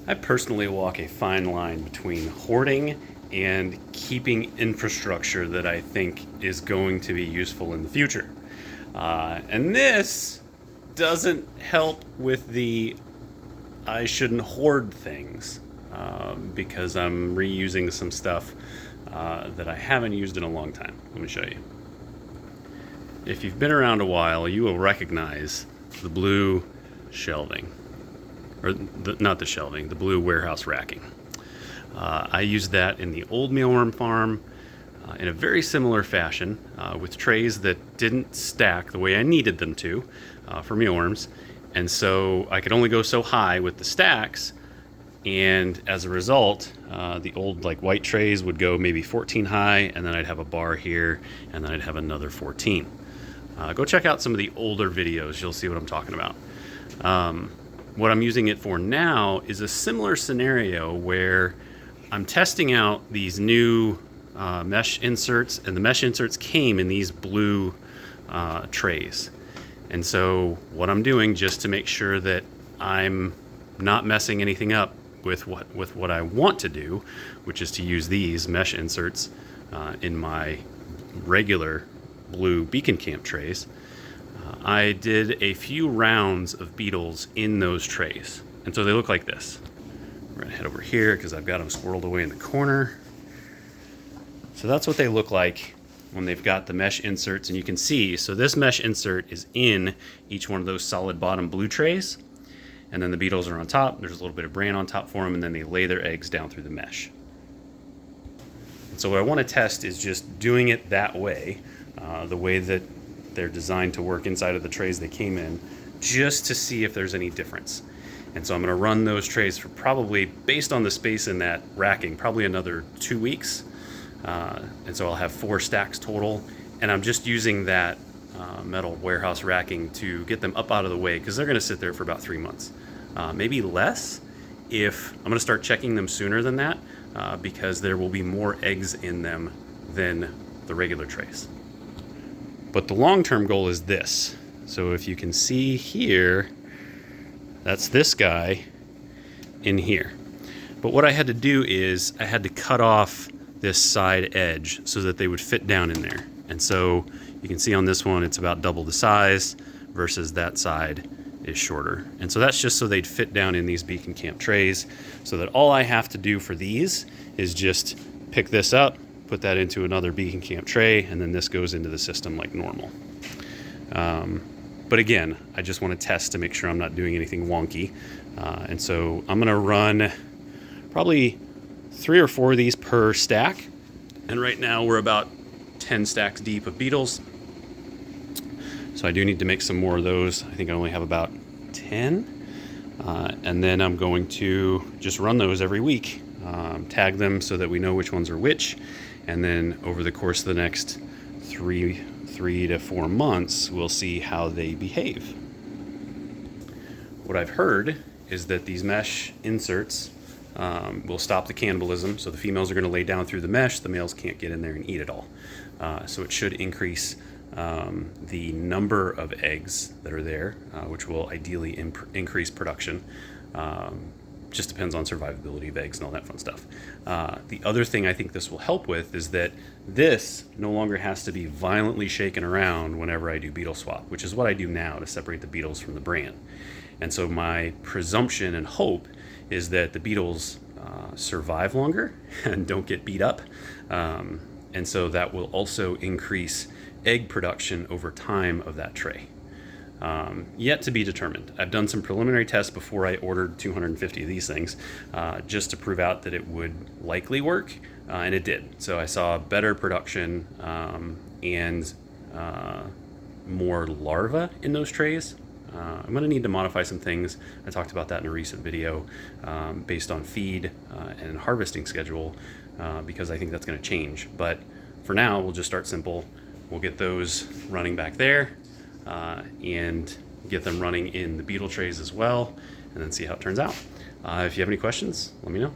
I personally walk a fine line between hoarding and keeping infrastructure that I think is going to be useful in the future. And this doesn't help with the I shouldn't hoard things because I'm reusing some stuff that I haven't used in a long time. Let me show you. If you've been around a while, you will recognize the blue shelving. Or not the shelving, the blue warehouse racking. I used that in the old Mealworm farm in a very similar fashion with trays that didn't stack the way I needed them to for mealworms. And so I could only go so high with the stacks, and as a result, the old like white trays would go maybe 14 high, and then I'd have a bar here, and then I'd have another 14. Go check out some of the older videos, you'll see what I'm talking about. What I'm using it for now is a similar scenario where I'm testing out these new mesh inserts, and the mesh inserts came in these blue trays. And so what I'm doing, just to make sure that I'm not messing anything up with what I want to do, which is to use these mesh inserts in my regular blue beacon camp trays, I did a few rounds of beetles in those trays. And so they look like this. We're gonna head over here because I've got them squirreled away in the corner. So that's what they look like when they've got the mesh inserts. And you can see, so this mesh insert is in each one of those solid bottom blue trays. And then the beetles are on top. There's a little bit of bran on top for them, and then they lay their eggs down through the mesh. And so what I want to test is just doing it that way, the way that they're designed to work inside of the trays they came in, just to see if there's any difference. And so I'm going to run those trays for probably, based on the space in that racking, probably another 2 weeks. And so I'll have 4 stacks total. And I'm just using that metal warehouse racking to get them up out of the way, because they're going to sit there for about 3 months. Maybe less if I'm going to start checking them sooner than that, because there will be more eggs in them than the regular trays. But the long-term goal is this. So if you can see here, that's this guy in here. But what I had to do is I had to cut off this side edge so that they would fit down in there. And so you can see on this one, it's about double the size versus that side is shorter. And so that's just so they'd fit down in these beacon camp trays, so that all I have to do for these is just pick this up, put that into another beacon camp tray, and then this goes into the system like normal. But again, I just want to test to make sure I'm not doing anything wonky. And so I'm going to run probably 3 or 4 of these per stack. And right now we're about 10 stacks deep of beetles. So I do need to make some more of those. I think I only have about 10. And then I'm going to just run those every week. Tag them so that we know which ones are which. And then over the course of the next 3 to 4 months, we'll see how they behave. What I've heard is that these mesh inserts will stop the cannibalism. So the females are going to lay down through the mesh. The males can't get in there and eat it all. So it should increase the number of eggs that are there, which will ideally increase production. Just depends on survivability of eggs and all that fun stuff. The other thing I think this will help with is that this no longer has to be violently shaken around whenever I do beetle swap, which is what I do now to separate the beetles from the bran. And so my presumption and hope is that the beetles survive longer and don't get beat up. And so that will also increase egg production over time of that tray. Yet to be determined. I've done some preliminary tests before I ordered 250 of these things, just to prove out that it would likely work, and it did. So I saw better production and more larvae in those trays. I'm going to need to modify some things. I talked about that in a recent video based on feed and harvesting schedule, because I think that's going to change. But for now, we'll just start simple. We'll get those running back there. And get them running in the beetle trays as well, and then see how it turns out. If you have any questions, let me know.